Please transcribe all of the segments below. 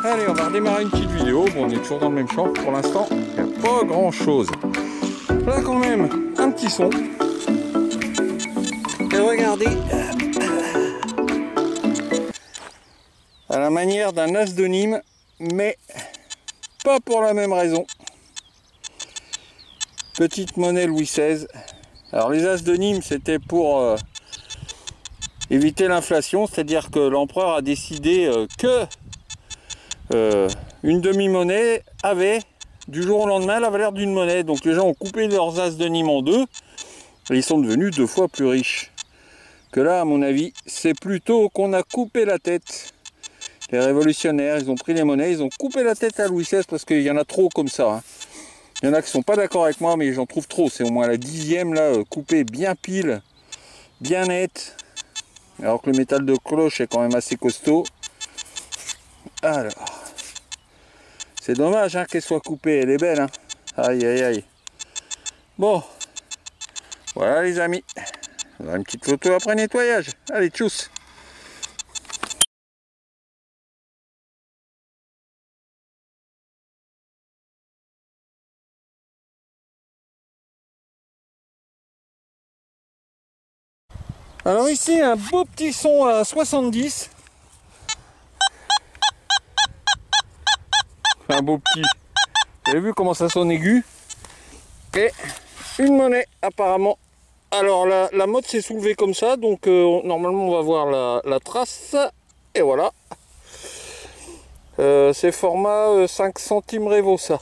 allez, on va redémarrer une petite vidéo. Bon, on est toujours dans le même champ. Pour l'instant, il n'y a pas grand chose. Là, quand même, un petit son. Et regardez, à la manière d'un as de Nîmes, mais pas pour la même raison. Petite monnaie Louis XVI. Alors, les as de Nîmes, c'était pour éviter l'inflation, c'est-à-dire que l'empereur a décidé que une demi-monnaie avait, du jour au lendemain, la valeur d'une monnaie. Donc les gens ont coupé leurs as de Nîmes en deux, et ils sont devenus 2 fois plus riches. Que là, à mon avis, c'est plutôt qu'on a coupé la tête. Les révolutionnaires, ils ont pris les monnaies, ils ont coupé la tête à Louis XVI, parce qu'il y en a trop comme ça. Hein. Il y en a qui sont pas d'accord avec moi, mais j'en trouve trop. C'est au moins la 10e, là, coupée bien pile, bien nette. Alors que le métal de cloche est quand même assez costaud. Alors, c'est dommage hein, qu'elle soit coupée, elle est belle. Hein. Aïe aïe aïe. Bon, voilà les amis. On a une petite photo après nettoyage. Allez, tchuss. Alors ici, un beau petit son à 70. Un beau petit. Vous avez vu comment ça sonne aigu? Et une monnaie apparemment. Alors la mode s'est soulevée comme ça, donc normalement on va voir la trace. Et voilà. C'est format 5 centimes Révo ça.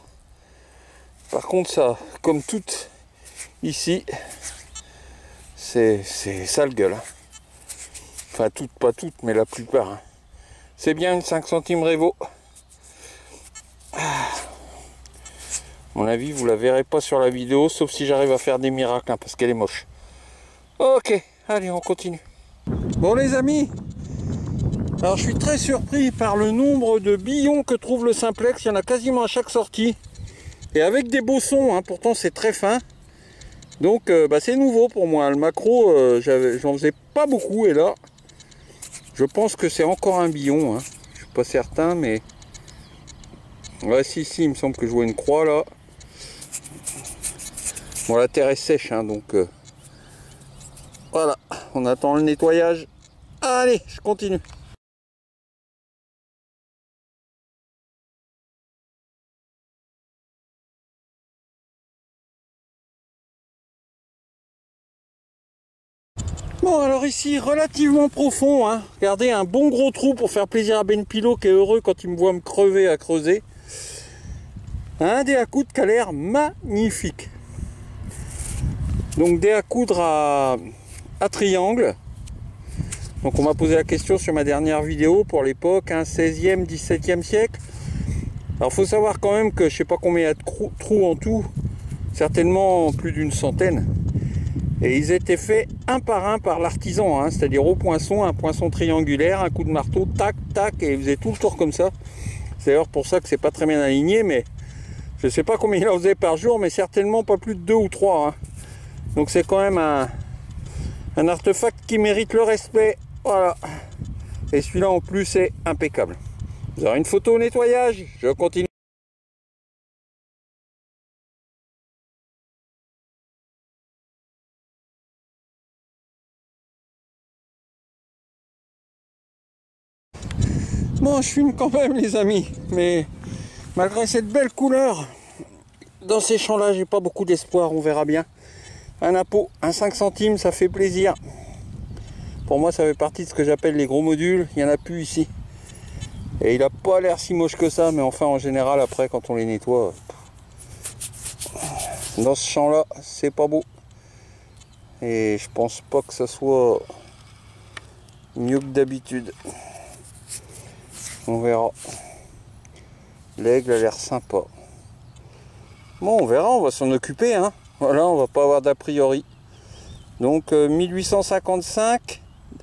Par contre ça, comme toutes ici, c'est sale gueule. Hein. Enfin toutes, pas toutes, mais la plupart. Hein. C'est bien une 5 centimes Révo. À mon avis, vous la verrez pas sur la vidéo, sauf si j'arrive à faire des miracles, hein, parce qu'elle est moche. Ok, allez, on continue. Bon les amis, alors je suis très surpris par le nombre de billons que trouve le simplex. Il y en a quasiment à chaque sortie. Et avec des beaux sons, hein, pourtant c'est très fin. Donc c'est nouveau pour moi. Le macro, j'en faisais pas beaucoup, et là, je pense que c'est encore un billon. Hein. Je suis pas certain, mais... Ouais, si, il me semble que je vois une croix là. Bon, la terre est sèche, hein, donc voilà, on attend le nettoyage. Allez, je continue. Bon, alors ici, relativement profond, hein. Regardez, un bon gros trou pour faire plaisir à Ben Pilot qui est heureux quand il me voit me crever à creuser. Un dé à coudre qui a l'air magnifique. Donc dé à coudre à triangle. Donc on m'a posé la question sur ma dernière vidéo pour l'époque, hein, 16e, 17e siècle. Alors il faut savoir quand même que je sais pas combien il y a de trous en tout, certainement plus d'une centaine. Et ils étaient faits un par l'artisan, hein, c'est-à-dire au poinçon, un poinçon triangulaire, un coup de marteau, tac, tac, et ils faisaient tout le tour comme ça. C'est d'ailleurs pour ça que c'est pas très bien aligné, mais je sais pas combien il en faisait par jour, mais certainement pas plus de 2 ou 3. Hein. Donc c'est quand même un artefact qui mérite le respect. Voilà. Et celui-là en plus est impeccable. Vous aurez une photo au nettoyage, je continue. Bon, je fume quand même les amis, mais malgré cette belle couleur, dans ces champs-là, j'ai pas beaucoup d'espoir, on verra bien. Un appôt, un 5 centimes, ça fait plaisir. Pour moi, ça fait partie de ce que j'appelle les gros modules, il n'y en a plus ici. Et il a pas l'air si moche que ça, mais enfin en général, après, quand on les nettoie, dans ce champ-là, c'est pas beau. Et je pense pas que ça soit mieux que d'habitude. On verra. L'aigle a l'air sympa. Bon, on verra, on va s'en occuper. Hein. Voilà, on va pas avoir d'a priori. Donc 1855,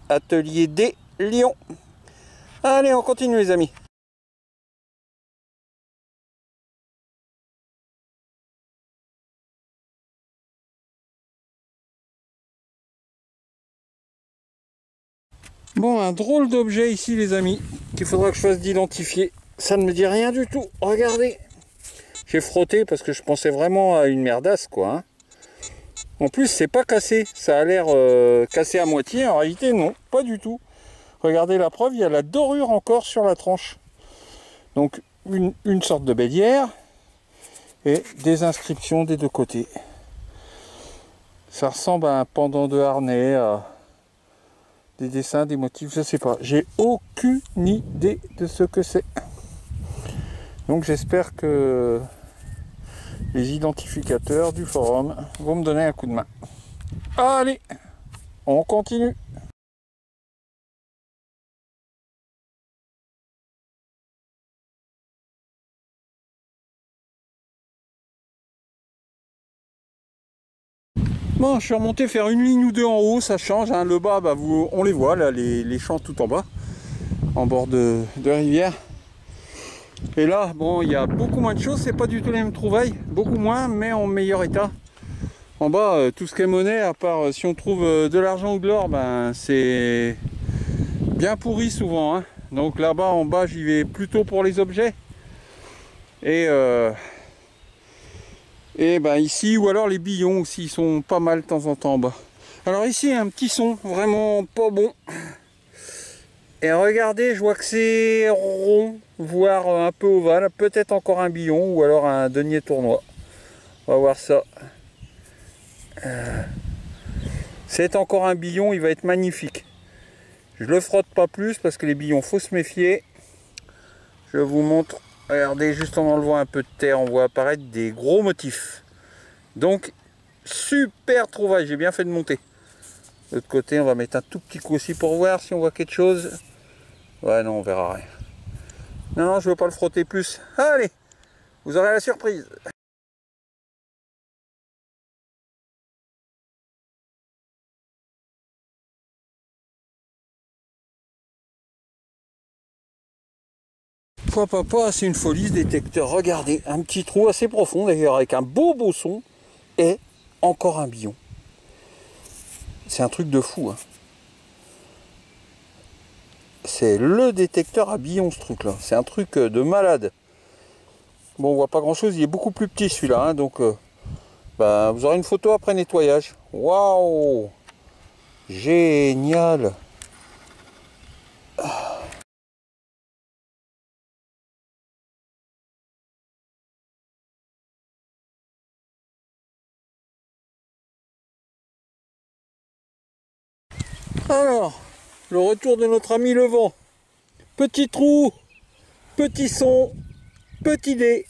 atelier D, Lyon. Allez, on continue les amis. Bon, un drôle d'objet ici les amis, qu'il faudra que je fasse d'identifier. ça ne me dit rien du tout. Regardez. J'ai frotté parce que je pensais vraiment à une merdasse, quoi. Hein. En plus, c'est pas cassé. Ça a l'air cassé à moitié. En réalité, non, pas du tout. Regardez la preuve, il y a la dorure encore sur la tranche. Donc, une sorte de bélière et des inscriptions des deux côtés. Ça ressemble à un pendant de harnais, à des dessins, des motifs, je sais pas. J'ai aucune idée de ce que c'est. Donc, j'espère que les identificateurs du forum vont me donner un coup de main. Allez, on continue. Bon, je suis remonté faire une ligne ou deux en haut, ça change. Hein. Le bas, bah, on les voit, là, les champs tout en bas, en bord de rivière. Et là, bon, il y a beaucoup moins de choses, c'est pas du tout les mêmes trouvailles, beaucoup moins, mais en meilleur état. En bas, tout ce qui est monnaie, à part si on trouve de l'argent ou de l'or, ben c'est bien pourri souvent. Hein. Donc là-bas, en bas, j'y vais plutôt pour les objets. Et ben ici, ou alors les billons aussi, ils sont pas mal de temps en temps en bas. Alors ici, un petit son vraiment pas bon. Et regardez, je vois que c'est rond, voire un peu ovale, peut-être encore un billon ou alors un denier tournoi. On va voir ça. C'est encore un billon, il va être magnifique. Je le frotte pas plus parce que les billons, faut se méfier. Je vous montre. Regardez, juste en enlevant un peu de terre, on voit apparaître des gros motifs. Donc, super trouvaille, j'ai bien fait de monter. De l'autre côté, on va mettre un tout petit coup aussi pour voir si on voit quelque chose. Ouais, non, on verra rien. Non, non, je ne veux pas le frotter plus. Allez, vous aurez la surprise. Papa, c'est une folie ce détecteur. Regardez, un petit trou assez profond d'ailleurs, avec un beau son. Et encore un billon. C'est un truc de fou. Hein. C'est le détecteur à billons ce truc là. C'est un truc de malade. Bon, on voit pas grand chose. Il est beaucoup plus petit celui-là. Hein, donc, bah, vous aurez une photo après nettoyage. Waouh! Génial! Alors, le retour de notre ami le vent. Petit trou, petit son, petit dé.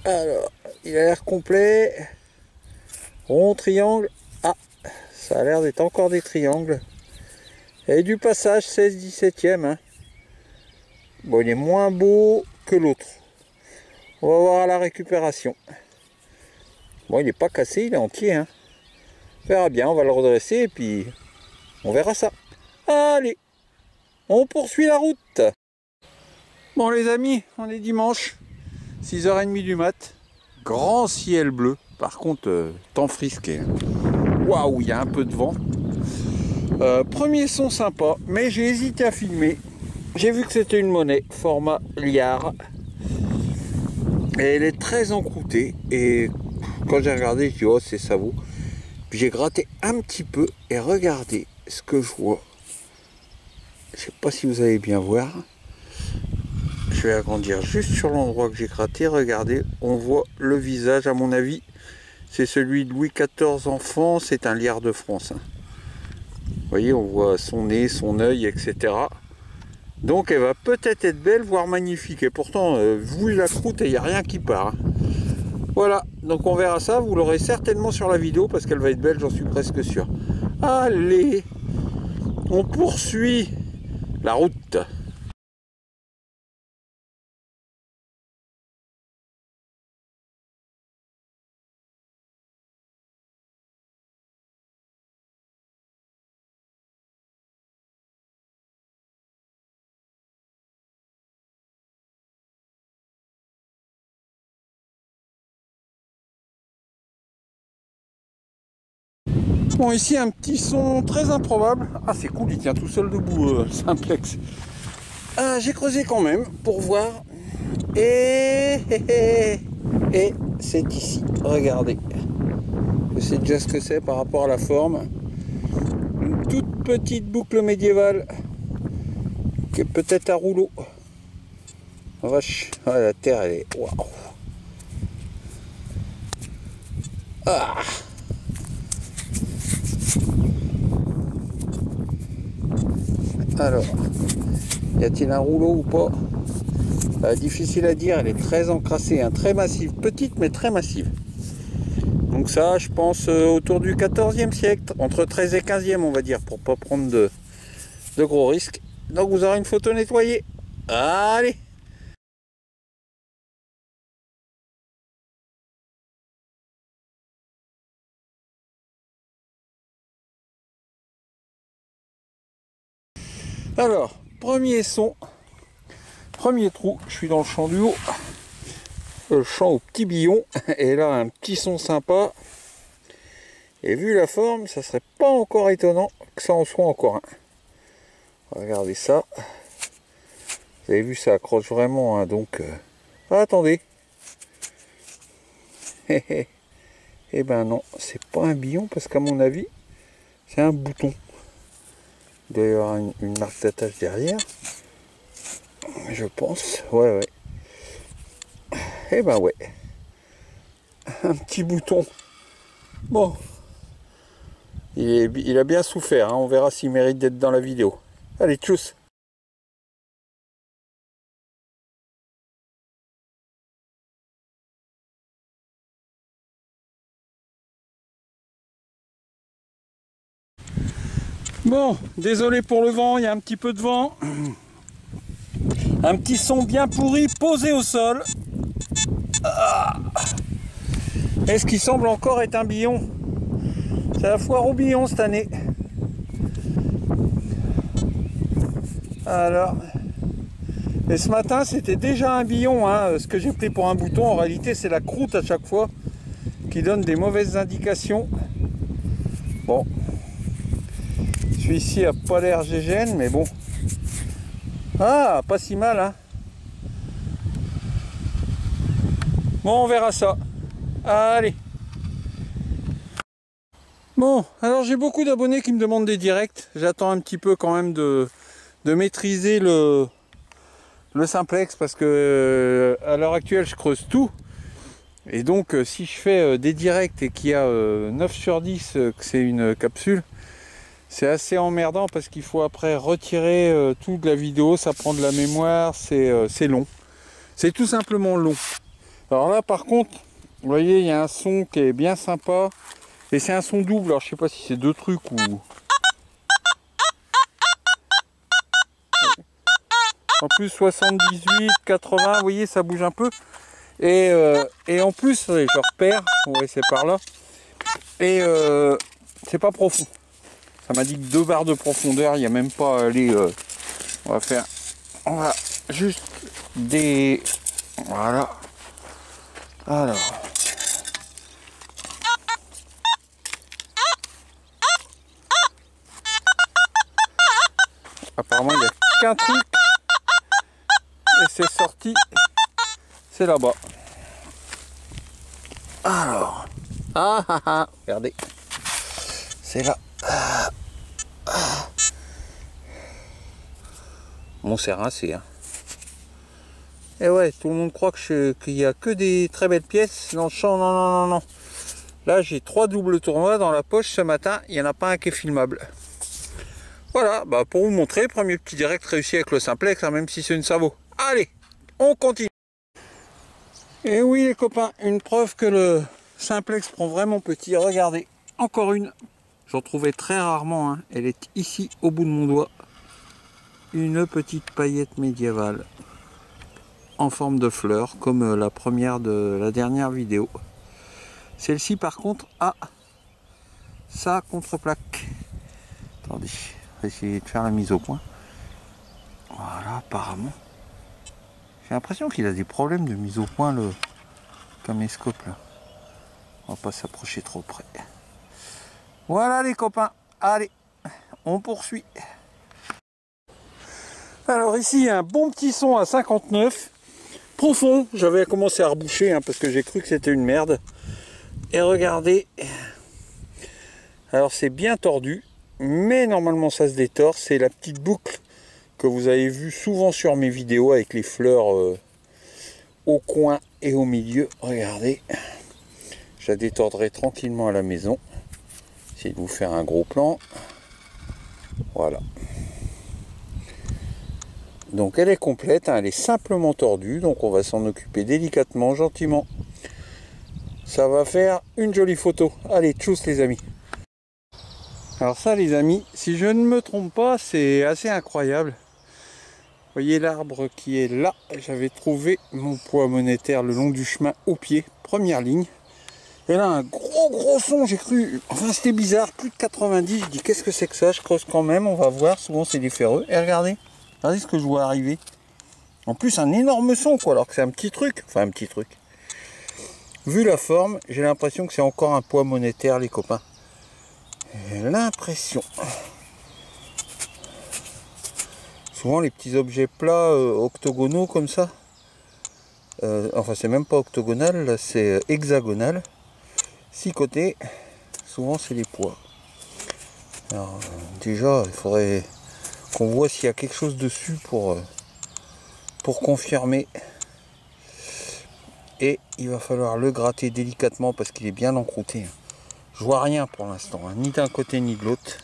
Alors, il a l'air complet. Rond, triangle. Ah, ça a l'air d'être encore des triangles. Et du passage 16-17e. Hein. Bon, il est moins beau que l'autre. On va voir à la récupération. Bon, il n'est pas cassé, il est entier. Hein. On verra bien, on va le redresser et puis on verra ça. Allez, on poursuit la route. Bon les amis, on est dimanche, 6h30 du mat. Grand ciel bleu, par contre temps frisqué. Waouh, il y a un peu de vent. Premier son sympa, mais j'ai hésité à filmer. J'ai vu que c'était une monnaie, format liard. Et elle est très encroûtée. Et quand j'ai regardé, je dis oh c'est ça vaut. Puis j'ai gratté un petit peu et regardez ce que je vois. Je sais pas si vous allez bien voir. Je vais agrandir juste sur l'endroit que j'ai gratté. Regardez, on voit le visage. À mon avis, c'est celui de Louis XIV enfant. C'est un liard de France. Hein. Vous voyez, on voit son nez, son œil, etc. Donc elle va peut-être être belle, voire magnifique. Et pourtant, vu la croûte, il n'y a rien qui part. Hein. Voilà, donc on verra ça, vous l'aurez certainement sur la vidéo parce qu'elle va être belle, j'en suis presque sûr. Allez, on poursuit la route. Bon, ici un petit son très improbable. Ah, c'est cool, il tient tout seul debout, simplex. Ah, j'ai creusé quand même pour voir. Et c'est ici. Regardez. Je sais déjà ce que c'est par rapport à la forme. Une toute petite boucle médiévale qui est peut-être à rouleau. Oh, vache. Ah, la terre, elle est... Waouh. Ah. Alors, y a-t-il un rouleau ou pas? Difficile à dire, elle est très encrassée, hein, très massive, petite mais très massive. Donc ça, je pense autour du 14e siècle, entre 13 et 15e on va dire, pour pas prendre de gros risques. Donc vous aurez une photo nettoyée. Allez! Alors, premier son, premier trou, je suis dans le champ du haut, le champ au petit billon, et là un petit son sympa. Et vu la forme, ça serait pas encore étonnant que ça en soit encore un. Regardez ça. Vous avez vu, ça accroche vraiment, hein, donc... Ah, attendez. Eh ben non, c'est pas un billon, parce qu'à mon avis, c'est un bouton. Il doit y avoir une marque d'attache derrière. Je pense. Ouais. Eh ben ouais. Un petit bouton. Bon. Il a bien souffert, hein. On verra s'il mérite d'être dans la vidéo. Allez, tchuss. Bon, désolé pour le vent, il y a un petit peu de vent. Un petit son bien pourri posé au sol. Ah. Et ce qui semble encore être un billon. C'est la foire au billon cette année. Alors, et ce matin c'était déjà un billon, hein. Ce que j'ai pris pour un bouton, en réalité c'est la croûte à chaque fois qui donne des mauvaises indications. Bon, celui-ci a pas l'air gégène, mais bon. Ah, pas si mal, hein. Bon, on verra ça. Allez. Bon, alors j'ai beaucoup d'abonnés qui me demandent des directs. J'attends un petit peu quand même de maîtriser le simplex parce que à l'heure actuelle je creuse tout. Et donc si je fais des directs et qu'il y a 9 sur 10 que c'est une capsule, c'est assez emmerdant parce qu'il faut après retirer toute la vidéo, ça prend de la mémoire, c'est long. C'est tout simplement long. Alors là par contre, vous voyez, il y a un son qui est bien sympa. Et c'est un son double, alors je sais pas si c'est deux trucs ou... En plus 78, 80, vous voyez, ça bouge un peu. Et en plus, je repère, ouais, c'est par là. Et c'est pas profond. Ça m'a dit que 2 barres de profondeur, il n'y a même pas les... on va juste des... Voilà. Alors... Apparemment, il n'y a qu'un truc. Et c'est sorti. C'est là-bas. Alors. Regardez. C'est là. Bon, c'est rincé, hein. Et ouais, tout le monde croit qu'il n'y a que des très belles pièces dans le champ. Non. Là, j'ai 3 doubles tournois dans la poche ce matin. Il n'y en a pas un qui est filmable. Voilà, bah pour vous montrer, premier petit direct réussi avec le simplex, hein, même si c'est une sabot. Allez, on continue. Et oui les copains, une preuve que le simplex prend vraiment petit. Regardez, encore une. J'en trouvais très rarement, hein. Elle est ici au bout de mon doigt. Une petite paillette médiévale en forme de fleur, comme la première de la dernière vidéo. Celle-ci par contre a sa contreplaque. Attendez. On va essayer de faire la mise au point. Voilà, apparemment. J'ai l'impression qu'il a des problèmes de mise au point, le caméscope là. On va pas s'approcher trop près. Voilà les copains. Allez, on poursuit. Alors ici, un bon petit son à 59. Profond. J'avais commencé à reboucher hein, parce que j'ai cru que c'était une merde. Et regardez. Alors c'est bien tordu. Mais normalement ça se détord. C'est la petite boucle que vous avez vue souvent sur mes vidéos avec les fleurs au coin et au milieu. Regardez. Je la détordrai tranquillement à la maison. Essayez de vous faire un gros plan. Voilà. Donc elle est complète, hein, elle est simplement tordue, donc on va s'en occuper délicatement, gentiment. Ça va faire une jolie photo. Allez, tchuss les amis. Alors ça les amis, si je ne me trompe pas, c'est assez incroyable. Vous voyez l'arbre qui est là, j'avais trouvé mon poids monétaire le long du chemin au pied, première ligne. Et là un gros son, j'ai cru, enfin c'était bizarre, plus de 90, je dis qu'est-ce que c'est que ça, je creuse quand même, on va voir, souvent c'est des ferreux. Et regardez ce que je vois arriver. En plus un énorme son quoi, alors que c'est un petit truc, enfin un petit truc. Vu la forme, j'ai l'impression que c'est encore un poids monétaire les copains. J'ai l'impression. Souvent les petits objets plats octogonaux comme ça, enfin c'est même pas octogonal, là c'est hexagonal. 6 côtés, souvent c'est les poids. Alors déjà il faudrait qu'on voit s'il y a quelque chose dessus pour confirmer. Et il va falloir le gratter délicatement parce qu'il est bien encrouté. Je vois rien pour l'instant, hein, ni d'un côté ni de l'autre.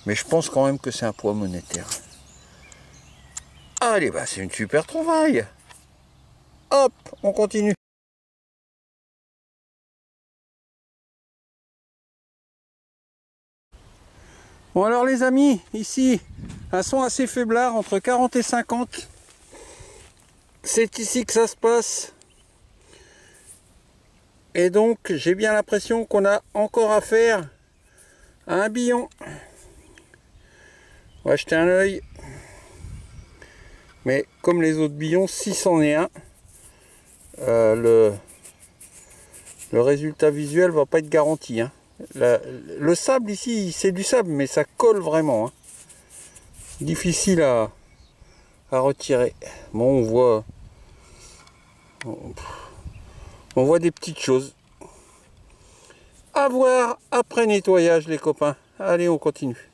Mais je pense quand même que c'est un poids monétaire. Allez, bah c'est une super trouvaille. Hop, on continue. Bon alors les amis, ici, un son assez faiblard, entre 40 et 50. C'est ici que ça se passe. Et donc, j'ai bien l'impression qu'on a encore affaire à un billon. On va jeter un œil. Mais comme les autres billons, si c'en est un, le résultat visuel va pas être garanti. Hein. Le sable ici, c'est du sable, mais ça colle vraiment. Hein. Difficile à retirer. Bon, on voit des petites choses. À voir après nettoyage les copains. Allez, on continue.